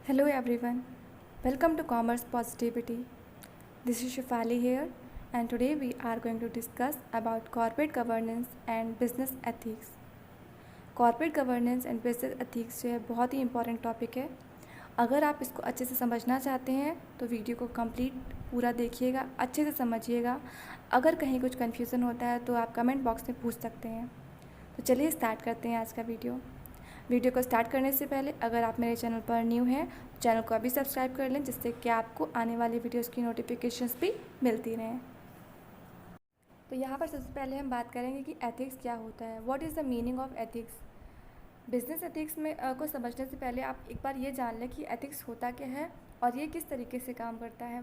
Hello everyone, welcome to Commerce Positivity. This is Shifali here, and today we are going to discuss about corporate governance and business ethics. Corporate governance and business ethics जो है बहुत ही important topic है। अगर आप इसको अच्छे से समझना चाहते हैं तो वीडियो को कंप्लीट पूरा देखिएगा, अच्छे से समझिएगा। अगर कहीं कुछ कन्फ्यूज़न होता है तो आप कमेंट बॉक्स में पूछ सकते हैं। तो चलिए स्टार्ट करते हैं आज का वीडियो को स्टार्ट करने से पहले अगर आप मेरे चैनल पर न्यू हैं तो चैनल को अभी सब्सक्राइब कर लें, जिससे कि आपको आने वाली वीडियोस की नोटिफिकेशंस भी मिलती रहें। तो यहाँ पर सबसे पहले हम बात करेंगे कि एथिक्स क्या होता है। What is the meaning of ethics. Business ethics में को समझने से पहले आप एक बार ये जान लें कि एथिक्स होता क्या है और ये किस तरीके से काम करता है।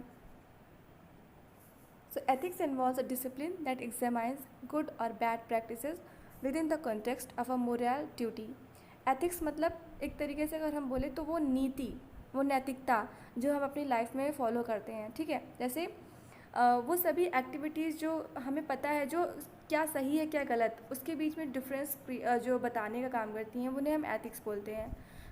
So ethics involves a discipline that examines good और bad practices within the context of a moral duty. Ethics मतलब एक तरीके से अगर हम बोले तो वो नीति, वो नैतिकता जो हम अपनी लाइफ में फॉलो करते हैं, ठीक है। जैसे वो सभी एक्टिविटीज़ जो हमें पता है जो क्या सही है क्या गलत, उसके बीच में डिफरेंस जो बताने का काम करती हैं उन्हें हम एथिक्स बोलते हैं।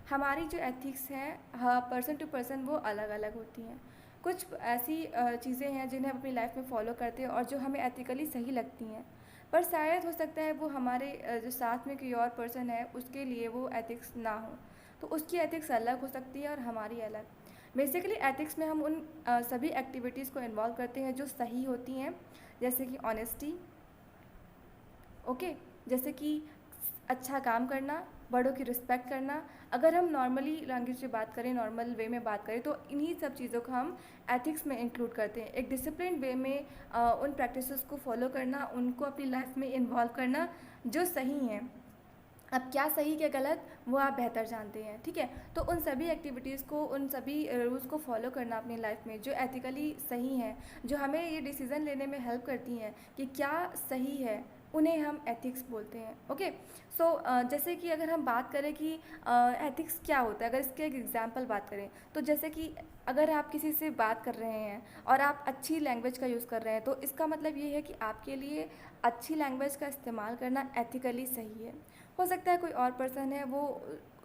हमारी जो एथिक्स हैं हाँ पर्सन टू पर्सन वो अलग अलग होती हैं। कुछ ऐसी चीज़ें हैं जिन्हें हम अपनी लाइफ में फॉलो करते हैं और जो हमें एथिकली सही लगती हैं, पर शायद हो सकता है वो हमारे जो साथ में कोई और पर्सन है उसके लिए वो एथिक्स ना हो, तो उसकी एथिक्स अलग हो सकती है और हमारी अलग। बेसिकली एथिक्स में हम उन सभी एक्टिविटीज़ को इन्वॉल्व करते हैं जो सही होती हैं, जैसे कि ऑनेस्टी, ओके, जैसे कि अच्छा काम करना, बड़ों की रिस्पेक्ट करना। अगर हम नॉर्मली लैंग्वेज में बात करें, नॉर्मल वे में बात करें तो इन्हीं सब चीज़ों को हम एथिक्स में इंक्लूड करते हैं। एक डिसिप्लिन वे में उन प्रैक्टिसेस को फॉलो करना, उनको अपनी लाइफ में इन्वॉल्व करना जो सही हैं। अब क्या सही क्या गलत वो आप बेहतर जानते हैं, ठीक है। तो उन सभी एक्टिविटीज़ को, उन सभी रूल्स को फॉलो करना अपनी लाइफ में जो एथिकली सही हैं, जो हमें ये डिसीज़न लेने में हेल्प करती हैं कि क्या सही है, उन्हें हम एथिक्स बोलते हैं। ओके, सो जैसे कि अगर हम बात करें कि एथिक्स क्या होता है, अगर इसके एक एग्जांपल बात करें तो जैसे कि अगर आप किसी से बात कर रहे हैं और आप अच्छी लैंग्वेज का यूज़ कर रहे हैं तो इसका मतलब ये है कि आपके लिए अच्छी लैंग्वेज का इस्तेमाल करना एथिकली सही है। हो सकता है कोई और पर्सन है वो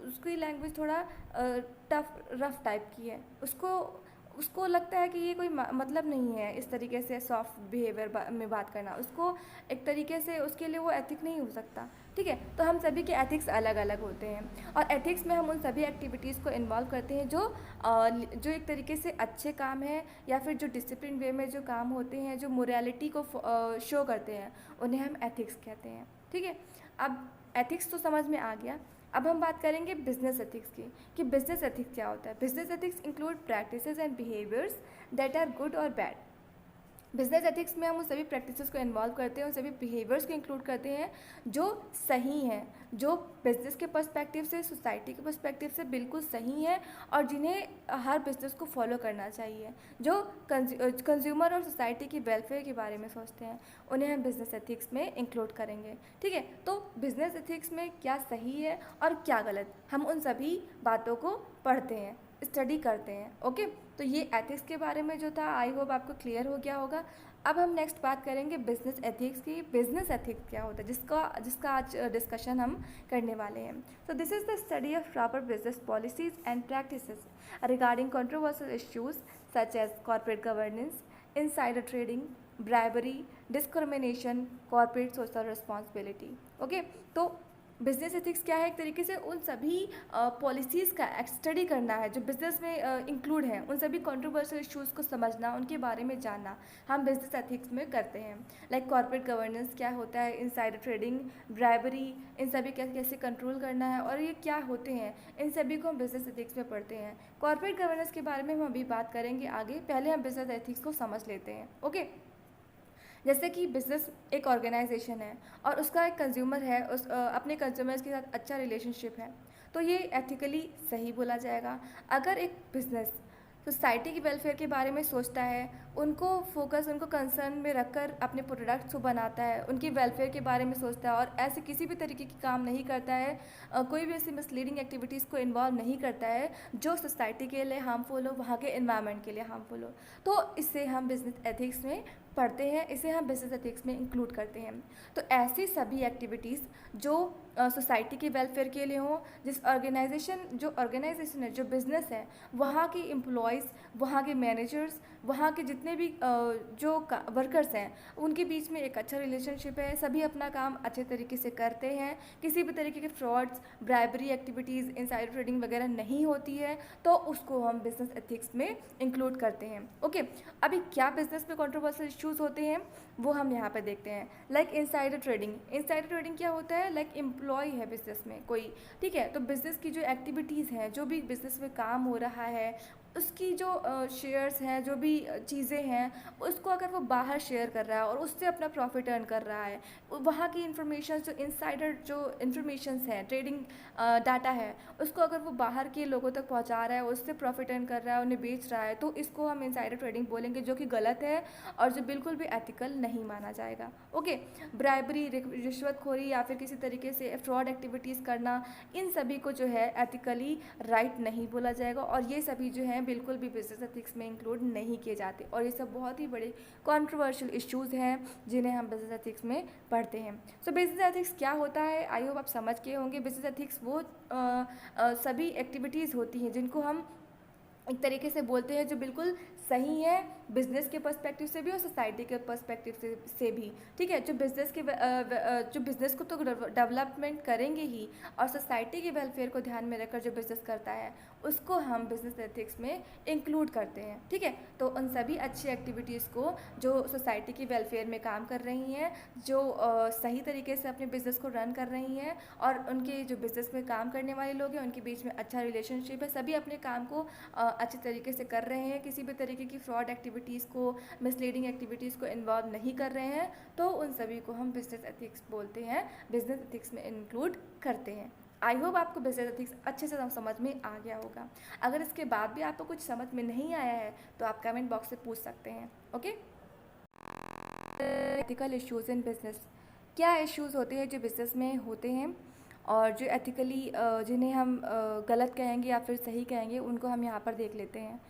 उसकी लैंग्वेज थोड़ा टफ रफ टाइप की है, उसको उसको लगता है कि ये कोई मतलब नहीं है इस तरीके से सॉफ्ट बिहेवियर में बात करना, उसको एक तरीके से उसके लिए वो एथिक नहीं हो सकता, ठीक है। तो हम सभी के एथिक्स अलग अलग होते हैं और एथिक्स में हम उन सभी एक्टिविटीज़ को इन्वॉल्व करते हैं जो एक तरीके से अच्छे काम हैं या फिर जो डिसिप्लिन वे में जो काम होते हैं, जो मोरालिटी को शो करते हैं, उन्हें हम एथिक्स कहते हैं, ठीक है। अब एथिक्स तो समझ में आ गया। अब हम बात करेंगे बिजनेस एथिक्स की कि बिजनेस एथिक्स क्या होता है। Business ethics include practices and behaviours that are good और बैड। बिजनेस एथिक्स में हम उन सभी प्रैक्टिसेस को इन्वॉल्व करते हैं, उन सभी बिहेवियर्स को इंक्लूड करते हैं जो सही हैं, जो बिज़नेस के पर्सपेक्टिव से, सोसाइटी के पर्सपेक्टिव से बिल्कुल सही हैं और जिन्हें हर बिज़नेस को फॉलो करना चाहिए, जो कंज्यूमर और सोसाइटी की वेलफेयर के बारे में सोचते हैं, उन्हें हम बिज़नेस एथिक्स में इंक्लूड करेंगे, ठीक है। तो बिज़नेस एथिक्स में क्या सही है और क्या गलत, हम उन सभी बातों को पढ़ते हैं, स्टडी करते हैं, ओके। तो ये एथिक्स के बारे में जो था, आई होप आपको क्लियर हो गया होगा। अब हम नेक्स्ट बात करेंगे बिजनेस एथिक्स की। बिजनेस एथिक्स क्या होता है जिसका आज डिस्कशन हम करने वाले हैं। So this is the study of proper business policies and practices regarding controversial issues such as corporate governance, insider trading, bribery, discrimination, corporate social responsibility, okay. तो बिजनेस एथिक्स क्या है, एक तरीके से उन सभी पॉलिसीज़ का स्टडी करना है जो बिज़नेस में इंक्लूड हैं, उन सभी कंट्रोवर्शियल इश्यूज़ को समझना, उनके बारे में जानना हम बिज़नेस एथिक्स में करते हैं। लाइक कॉर्पोरेट गवर्नेंस क्या होता है, इनसाइडर ट्रेडिंग, ब्राइबरी, इन सभी कैसे कंट्रोल करना है और ये क्या होते हैं, इन सभी को हम बिज़नेस एथिक्स में पढ़ते हैं। कॉर्पोरेट गवर्नेंस के बारे में हम अभी बात करेंगे आगे, पहले हम बिज़नेस एथिक्स को समझ लेते हैं, ओके। जैसे कि बिज़नेस एक ऑर्गेनाइजेशन है और उसका एक कंज्यूमर है, अपने कंज्यूमर्स के साथ अच्छा रिलेशनशिप है, तो ये एथिकली सही बोला जाएगा। अगर एक बिज़नेस सोसाइटी की वेलफेयर के बारे में सोचता है, उनको फोकस, उनको कंसर्न में रखकर अपने प्रोडक्ट्स को बनाता है, उनकी वेलफेयर के बारे में सोचता है और ऐसे किसी भी तरीके की काम नहीं करता है, कोई भी ऐसी मिसलीडिंग एक्टिविटीज़ को इन्वॉल्व नहीं करता है जो सोसाइटी के लिए हार्मफुल हो, वहाँ के एनवायरनमेंट के लिए हार्मफुल हो। तो इसे हम बिजनेस एथिक्स में पढ़ते हैं, इसे हम बिजनेस एथिक्स में इंक्लूड करते हैं। तो ऐसी सभी एक्टिविटीज़ जो सोसाइटी के वेलफेयर के लिए हों, जिस ऑर्गेनाइजेशन है, जो बिज़नेस है, वहाँ की एम्प्लॉयज़, वहाँ के मैनेजर्स, वहाँ के जितने भी जो वर्कर्स हैं, उनके बीच में एक अच्छा रिलेशनशिप है, सभी अपना काम अच्छे तरीके से करते हैं, किसी भी तरीके के frauds, bribery activities, insider trading वगैरह नहीं होती है, तो उसको हम बिजनेस एथिक्स में इंक्लूड करते हैं। ओके, अभी क्या बिजनेस में कंट्रोवर्शियल इश्यूज़ होते हैं वो हम यहाँ पर देखते हैं। Like insider trading. Insider trading क्या होता है? लाइक एम्प्लॉय है बिजनेस में कोई, ठीक है, तो बिज़नेस की जो एक्टिविटीज़ हैं, जो भी बिज़नेस में काम हो रहा है, उसकी जो शेयर्स हैं, जो भी चीज़ें हैं, उसको अगर वो बाहर शेयर कर रहा है और उससे अपना प्रॉफिट अर्न कर रहा है, वहाँ की इंफॉर्मेशन, जो इनसाइडर जो इन्फॉर्मेशंस हैं, ट्रेडिंग डाटा है, उसको अगर वो बाहर के लोगों तक पहुँचा रहा है, उससे प्रॉफिट अर्न कर रहा है, उन्हें बेच रहा है, तो इसको हम इनसाइडर ट्रेडिंग बोलेंगे, जो कि गलत है और जो बिल्कुल भी एथिकल नहीं माना जाएगा। ओके, ब्राइबरी, रिश्वतखोरी या फिर किसी तरीके से फ्रॉड एक्टिविटीज़ करना, इन सभी को जो है एथिकली राइट नहीं बोला जाएगा और ये सभी जो हैं बिल्कुल भी बिजनेस एथिक्स में इंक्लूड नहीं किए जाते और ये सब बहुत ही बड़े कंट्रोवर्शियल इश्यूज़ हैं जिन्हें हम बिजनेस एथिक्स में पढ़ते हैं। सो बिजनेस एथिक्स क्या होता है, आई होप आप समझ के होंगे। बिजनेस एथिक्स वो सभी एक्टिविटीज़ होती हैं जिनको हम एक तरीके से बोलते हैं जो बिल्कुल सही है बिज़नेस के पर्सपेक्टिव से भी और सोसाइटी के पर्सपेक्टिव से भी, ठीक है, जो बिज़नेस के जो बिज़नेस को तो डेवलपमेंट करेंगे ही और सोसाइटी के वेलफेयर को ध्यान में रखकर जो बिज़नेस करता है उसको हम बिज़नेस एथिक्स में इंक्लूड करते हैं, ठीक है। तो उन सभी अच्छी एक्टिविटीज़ को जो सोसाइटी की वेलफेयर में काम कर रही हैं, जो सही तरीके से अपने बिज़नेस को रन कर रही हैं और उनके जो बिज़नेस में काम करने वाले लोग हैं उनके बीच में अच्छा रिलेशनशिप है, सभी अपने काम को अच्छे तरीके से कर रहे हैं, किसी भी तरीके की फ्रॉड एक्टिविटीज़ को, मिसलीडिंग एक्टिविटीज़ को इन्वॉल्व नहीं कर रहे हैं, तो उन सभी को हम बिज़नेस एथिक्स बोलते हैं, बिज़नेस एथिक्स में इंक्लूड करते हैं। आई होप आपको बिजनेस एथिक्स अच्छे से समझ में आ गया होगा। अगर इसके बाद भी आपको कुछ समझ में नहीं आया है तो आप कमेंट बॉक्स से पूछ सकते हैं। ओके, एथिकल इश्यूज़ इन बिजनेस। क्या इश्यूज़ होते हैं जो बिज़नेस में होते हैं और जो एथिकली जिन्हें हम गलत कहेंगे या फिर सही कहेंगे, उनको हम यहाँ पर देख लेते हैं।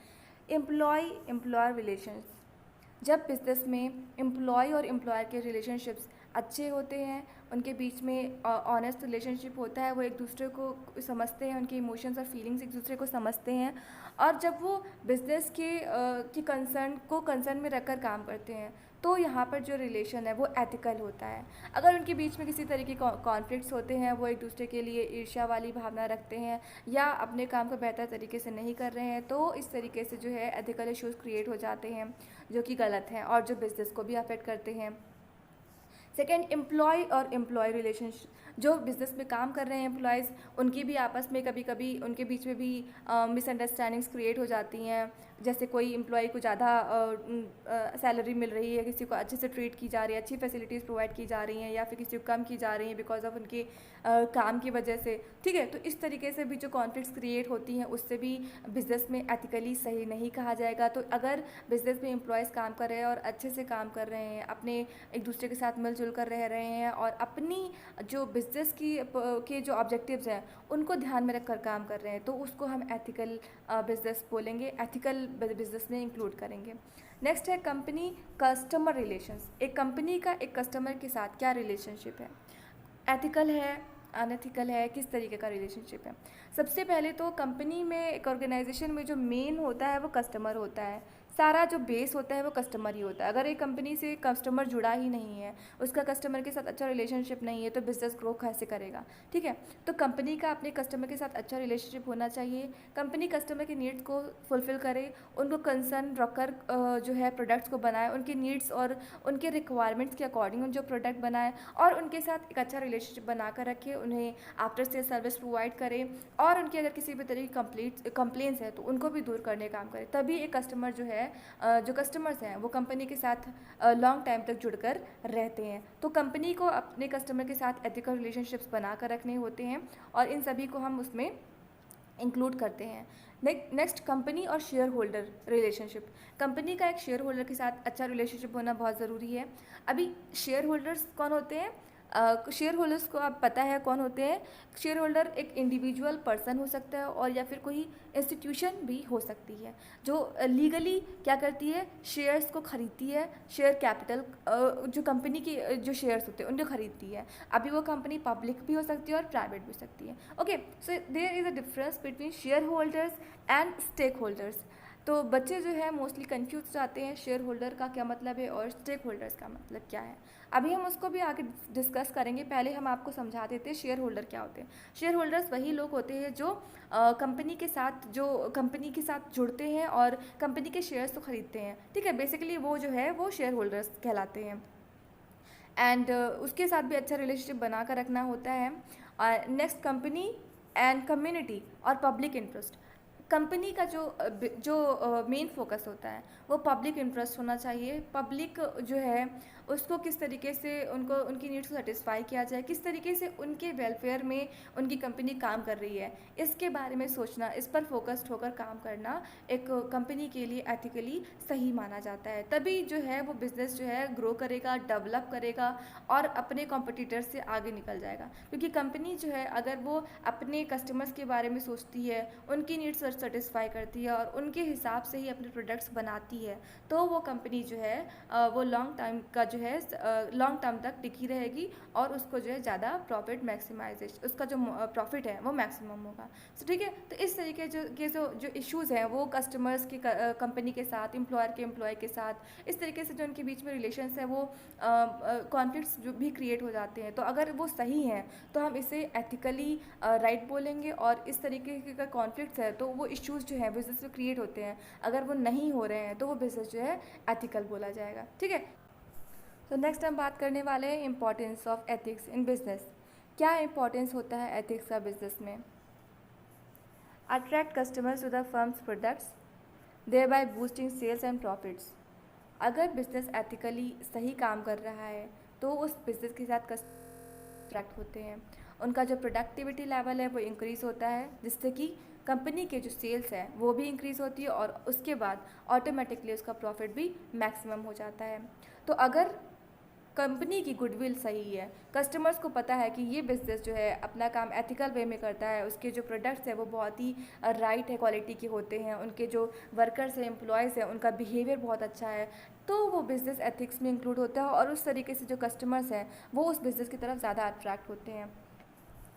Employer relations. जब बिज़नेस में एम्प्लॉय और एम्प्लॉयर के रिलेशनशिप्स अच्छे होते हैं, उनके बीच में ऑनेस्ट रिलेशनशिप होता है, वो एक दूसरे को समझते हैं, उनके इमोशंस और फीलिंग्स एक दूसरे को समझते हैं और जब वो बिज़नेस की कंसर्न में रखकर काम करते हैं तो यहाँ पर जो रिलेशन है वो एथिकल होता है। अगर उनके बीच में किसी तरीके के कॉन्फ्लिक्ट्स होते हैं, वो एक दूसरे के लिए ईर्ष्या वाली भावना रखते हैं या अपने काम को बेहतर तरीके से नहीं कर रहे हैं, तो इस तरीके से जो है एथिकल इश्यूज़ क्रिएट हो जाते हैं जो कि गलत हैं और जो बिज़नेस को भी अफेक्ट करते हैं। सेकेंड, एम्प्लॉय और एम्प्लॉय रिलेशनशिप। जो बिज़नेस में काम कर रहे हैं एम्प्लॉयज़, उनकी भी आपस में कभी कभी उनके बीच में भी मिसअंडरस्टैंडिंग्स क्रिएट हो जाती हैं। जैसे कोई एम्प्लॉय को ज़्यादा सैलरी मिल रही है, किसी को अच्छे से ट्रीट की जा रही है, अच्छी फैसिलिटीज़ प्रोवाइड की जा रही हैं या फिर किसी को कम की जा रही हैं बिकॉज ऑफ उनके काम की वजह से, ठीक है। तो इस तरीके से भी जो कॉन्फ्लिक्ट्स क्रिएट होती हैं उससे भी बिज़नेस में एथिकली सही नहीं कहा जाएगा। तो अगर बिज़नेस में एम्प्लॉयज़ काम कर रहे हैं और अच्छे से काम कर रहे हैं, अपने एक दूसरे के साथ मिलजुल कर रह रहे हैं और अपनी जो बिज़नेस के जो ऑब्जेक्टिव्स हैं उनको ध्यान में रखकर काम कर रहे हैं, तो उसको हम एथिकल बिज़नेस बोलेंगे, एथिकल बिज़नेस में इंक्लूड करेंगे। नेक्स्ट है कंपनी कस्टमर रिलेशंस। एक कंपनी का एक कस्टमर के साथ क्या रिलेशनशिप है, एथिकल है, अनएथिकल है, किस तरीके का रिलेशनशिप है। सबसे पहले तो कंपनी में, एक ऑर्गेनाइजेशन में जो मेन होता है वो कस्टमर होता है, सारा जो बेस होता है वो कस्टमर ही होता है। अगर एक कंपनी से कस्टमर जुड़ा ही नहीं है, उसका कस्टमर के साथ अच्छा रिलेशनशिप नहीं है, तो बिज़नेस ग्रो कैसे करेगा, ठीक है। तो कंपनी का अपने कस्टमर के साथ अच्छा रिलेशनशिप होना चाहिए, कंपनी कस्टमर के नीड्स को फुलफ़िल करे, उनको कंसर्न रखकर जो है प्रोडक्ट्स को बनाए, उनके नीड्स और उनके रिक्वायरमेंट्स के अकॉर्डिंग जो प्रोडक्ट बनाए और उनके साथ एक अच्छा रिलेशनशिप बना कर रखे, उन्हें आफ्टर सेल सर्विस प्रोवाइड करें और उनकी अगर किसी भी तरह की कंप्लेंट्स है तो उनको भी दूर करने का काम करें। तभी एक कस्टमर जो है, जो कस्टमर्स हैं वो कंपनी के साथ लॉन्ग टाइम तक जुड़कर रहते हैं। तो कंपनी को अपने कस्टमर के साथ एथिकल रिलेशनशिप्स बना कर रखने होते हैं और इन सभी को हम उसमें इंक्लूड करते हैं। नेक्स्ट, कंपनी और शेयर होल्डर रिलेशनशिप। कंपनी का एक शेयर होल्डर के साथ अच्छा रिलेशनशिप होना बहुत ज़रूरी है। अभी शेयर होल्डर्स कौन होते हैं? शेयर होल्डर्स को आप पता है कौन होते हैं? शेयर होल्डर एक इंडिविजुअल पर्सन हो सकता है और या फिर कोई इंस्टीट्यूशन भी हो सकती है जो लीगली क्या करती है, शेयर्स को खरीदती है, शेयर कैपिटल जो कंपनी की जो शेयर्स होते हैं उनको खरीदती है। अभी वो कंपनी पब्लिक भी हो सकती है और प्राइवेट भी हो सकती है। Okay, so there is a difference between shareholders and stakeholders. तो बच्चे जो है मोस्टली कंफ्यूज जाते हैं, शेयर होल्डर का क्या मतलब है और स्टेक होल्डर्स का मतलब क्या है। अभी हम उसको भी आगे डिस्कस करेंगे, पहले हम आपको समझा देते हैं शेयर होल्डर क्या होते हैं। शेयर होल्डर्स वही लोग होते हैं जो कंपनी के साथ जुड़ते हैं और कंपनी के शेयर्स को खरीदते हैं, ठीक है। बेसिकली वो जो है वो शेयर होल्डर्स कहलाते हैं। एंड उसके साथ भी अच्छा रिलेशनशिप बना कर रखना होता है। नेक्स्ट, कंपनी एंड कम्युनिटी और पब्लिक इंटरेस्ट। कंपनी का जो मेन फोकस होता है वो पब्लिक इंटरेस्ट होना चाहिए। पब्लिक जो है उसको किस तरीके से उनकी नीड्स को सेटिस्फाई किया जाए, किस तरीके से उनके वेलफेयर में उनकी कंपनी काम कर रही है, इसके बारे में सोचना, इस पर फोकस्ड होकर काम करना एक कंपनी के लिए एथिकली सही माना जाता है। तभी जो है वो बिज़नेस जो है ग्रो करेगा, डेवलप करेगा और अपने कॉम्पिटिटर से आगे निकल जाएगा। क्योंकि कंपनी जो है अगर वो अपने कस्टमर्स के बारे में सोचती है, उनकी नीड्स सेटिस्फाई करती है और उनके हिसाब से ही अपने प्रोडक्ट्स बनाती है, तो वो कंपनी जो है वो लॉन्ग टर्म तक टिकी रहेगी और उसको जो है ज़्यादा प्रॉफिट मैक्सिमाइजेशन, उसका जो प्रॉफिट है वो मैक्सिमम होगा। तो ठीक है, तो इस तरीके जो इश्यूज़ हैं वो कस्टमर्स की कंपनी के साथ, एम्प्लॉयर के एम्प्लॉय के साथ, इस तरीके से जो उनके बीच में रिलेशंस है वो कॉन्फ्लिक्ट्स जो भी क्रिएट हो जाते हैं। तो अगर वो सही हैं तो हम इसे एथिकली राइट बोलेंगे, और इस तरीके के कॉन्फ्लिक्ट्स है तो वो इश्यूज़ जो हैं बिजनेस में क्रिएट होते हैं, अगर वो नहीं हो रहे हैं तो वो बिज़नेस जो है एथिकल बोला जाएगा, ठीक है। तो नेक्स्ट हम बात करने वाले हैं importance of ethics in business. क्या इंपॉर्टेंस होता है एथिक्स का बिजनेस में? Attract customers to the firm's products, thereby boosting sales and profits. अगर बिजनेस एथिकली सही काम कर रहा है तो उस बिजनेस के साथ कस्टमर अट्रैक्ट होते हैं, उनका जो प्रोडक्टिविटी लेवल है वो इंक्रीज़ होता है, जिससे कि कंपनी के जो सेल्स है वो भी इंक्रीज़ होती है और उसके बाद ऑटोमेटिकली उसका प्रॉफिट भी मैक्सिमम हो जाता है। तो अगर कंपनी की गुडविल सही है, कस्टमर्स को पता है कि ये बिज़नेस जो है अपना काम एथिकल वे में करता है, उसके जो प्रोडक्ट्स हैं वो बहुत ही राइट है, क्वालिटी के होते हैं, उनके जो वर्कर्स हैं, एम्प्लॉयज़ हैं, उनका बिहेवियर बहुत अच्छा है, तो वो बिज़नेस एथिक्स में इंक्लूड होता है और उस तरीके से जो कस्टमर्स हैं वो उस बिज़नेस की तरफ ज़्यादा अट्रैक्ट होते हैं।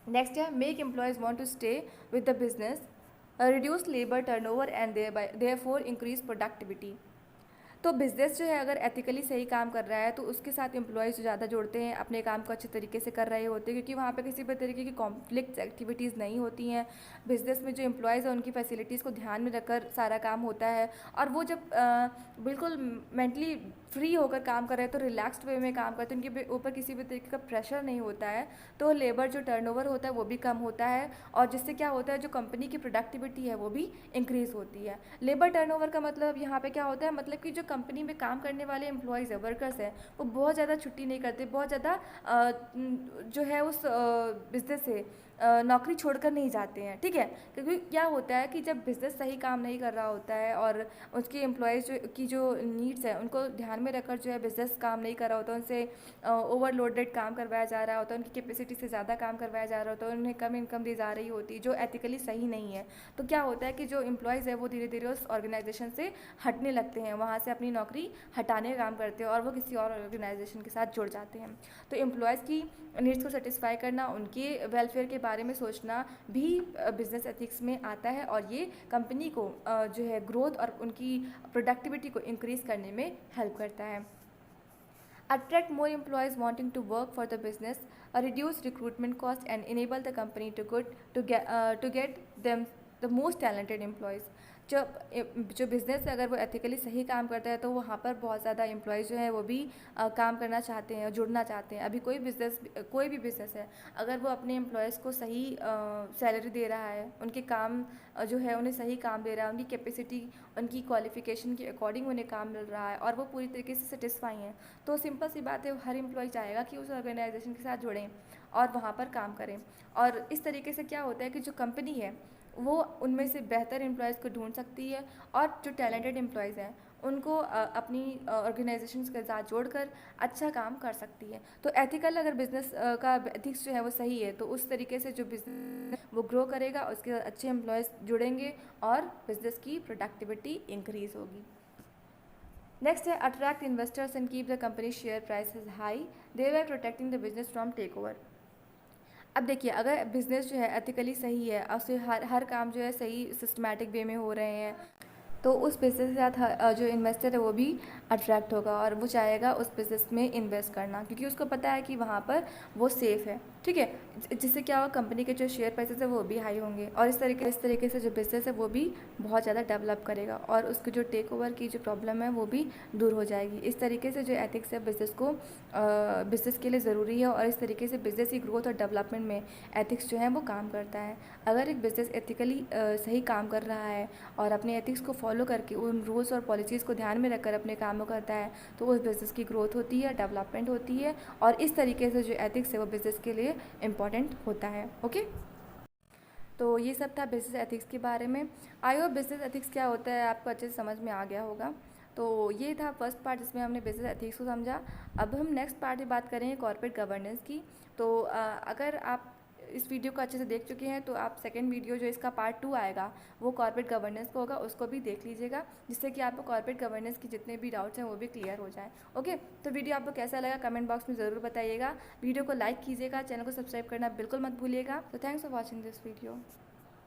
नेक्स्ट है make employees want to stay with the business, reduce labour turnover and therefore increase productivity. तो बिज़नेस जो है अगर एथिकली सही काम कर रहा है तो उसके साथ एम्प्लॉयज़ ज़्यादा जुड़ते हैं, अपने काम को अच्छे तरीके से कर रहे होते हैं, क्योंकि वहाँ पे किसी भी तरीके की कॉन्फ्लिक्ट एक्टिविटीज़ नहीं होती हैं। बिज़नेस में जो एम्प्लॉयज़ हैं उनकी फैसिलिटीज़ को ध्यान में रखकर सारा काम होता है, और वो जब बिल्कुल मेंटली फ्री होकर काम कर रहे हैं तो रिलैक्स्ड वे में काम करते हैं, उनके ऊपर किसी भी तरीके का प्रेशर नहीं होता है, तो लेबर जो टर्नओवर होता है वो भी कम होता है, और जिससे क्या होता है जो कंपनी की प्रोडक्टिविटी है वो भी इंक्रीज़ होती है। लेबर टर्नओवर का मतलब यहाँ पे क्या होता है, मतलब कि जो कंपनी में काम करने वाले एम्प्लॉयज़ है, वर्कर्स हैं, वो बहुत ज़्यादा छुट्टी नहीं करते, बहुत ज़्यादा जो है उस बिज़नेस से नौकरी छोड़कर नहीं जाते हैं, ठीक है। क्योंकि क्या होता है कि जब बिज़नेस सही काम नहीं कर रहा होता है और उसके एम्प्लॉयज़ की जो नीड्स है उनको ध्यान में रखकर जो है बिज़नेस काम नहीं कर रहा होता, उनसे ओवरलोडेड काम करवाया जा रहा होता है, उनकी कैपेसिटी से ज़्यादा काम करवाया जा रहा होता है, उन्हें कम इनकम दी जा रही होती है जो एथिकली सही नहीं है, तो क्या होता है कि जो एम्प्लॉयज़ है वो धीरे धीरे उस ऑर्गेनाइजेशन से हटने लगते हैं, वहाँ से अपनी नौकरी हटाने का काम करते हैं और वो किसी और ऑर्गेनाइजेशन के साथ जुड़ जाते हैं। तो एम्प्लॉयज़ की नीड्स को सेटिस्फाई करना, उनके वेलफेयर के बारे में सोचना भी बिज़नेस एथिक्स में आता है, और ये कंपनी को जो है ग्रोथ और उनकी प्रोडक्टिविटी को इंक्रीज़ करने में हेल्प करता है। Attract more employees wanting to work for the business, reduce recruitment costs and enable the company to get them the most talented employees। जो बिज़नेस है अगर वो एथिकली सही काम करता है तो वहाँ पर बहुत ज़्यादा एम्प्लॉयज़ जो हैं वो भी काम करना चाहते हैं, जुड़ना चाहते हैं। अभी कोई भी बिज़नेस है, अगर वो अपने एम्प्लॉयज़ को सही सैलरी दे रहा है, उनके काम जो है उन्हें सही काम दे रहा है, उनकी कैपेसिटी, उनकी क्वालिफिकेशन के अकॉर्डिंग उन्हें काम मिल रहा है और वो पूरी तरीके से सेटिस्फाई हैं, तो सिंपल सी बात है हर एम्प्लॉय चाहेगा कि उस ऑर्गेनाइजेशन के साथ जुड़ें और वहाँ पर काम करें। और इस तरीके से क्या होता है कि जो कंपनी है वो उनमें से बेहतर एम्प्लॉयज़ को ढूंढ सकती है और जो टैलेंटेड एम्प्लॉयज़ हैं उनको अपनी ऑर्गेनाइजेशंस के साथ जोड़कर अच्छा काम कर सकती है। तो एथिकल अगर बिजनेस का एथिक्स जो है वो सही है तो उस तरीके से जो बिजनेस वो ग्रो करेगा, उसके साथ अच्छे एम्प्लॉयज़ जुड़ेंगे और बिजनेस की प्रोडक्टिविटी इंक्रीज होगी। नेक्स्ट है attract investors and keep the company share prices high, दे वे protecting the business from takeover. अब देखिए, अगर बिज़नेस जो है एथिकली सही है और उससे हर काम जो है सही सिस्टमैटिक वे में हो रहे हैं, तो उस बिज़नेस के साथ जो इन्वेस्टर है वो भी अट्रैक्ट होगा और वो चाहेगा उस बिज़नेस में इन्वेस्ट करना, क्योंकि उसको पता है कि वहाँ पर वो सेफ़ है। ठीक है, जिससे क्या होगा, कंपनी के जो शेयर प्राइसेस है वो भी हाई होंगे और इस तरीके से जो बिज़नेस है वो भी बहुत ज़्यादा डेवलप करेगा और उसकी जो टेक ओवर की जो प्रॉब्लम है वो भी दूर हो जाएगी। इस तरीके से जो एथिक्स है बिज़नेस के लिए ज़रूरी है और इस तरीके से बिज़नेस की ग्रोथ और डेवलपमेंट में एथिक्स जो है वो काम करता है। अगर एक बिज़नेस एथिकली सही काम कर रहा है और अपने एथिक्स को फॉलो करके उन रूल्स और पॉलिसीज़ को ध्यान में रखकर अपने काम को करता है तो उस बिज़नेस की ग्रोथ होती है, डेवलपमेंट होती है और इस तरीके से जो एथिक्स है वो बिज़नेस के लिए इम्पॉर्टेंट होता है। ओके, तो ये सब था बिज़नेस एथिक्स के बारे में। आई होप बिज़नेस एथिक्स क्या होता है आपको अच्छे से समझ में आ गया होगा। तो ये था फर्स्ट पार्ट जिसमें हमने बिज़नेस एथिक्स को समझा। अब हम नेक्स्ट पार्ट में बात करेंगे कॉर्पोरेट गवर्नेंस की। तो अगर आप इस वीडियो को अच्छे से देख चुके हैं तो आप सेकंड वीडियो जो इसका पार्ट 2 आएगा वो कॉर्पोरेट गवर्नेंस को होगा, उसको भी देख लीजिएगा, जिससे कि आपको कॉर्पोरेट गवर्नेंस की जितने भी डाउट्स हैं वो भी क्लियर हो जाए। ओके, तो वीडियो आपको कैसा लगा कमेंट बॉक्स में ज़रूर बताइएगा। वीडियो को लाइक कीजिएगा, चैनल को सब्सक्राइब करना बिल्कुल मत भूलिएगा। तो thanks for watching this video.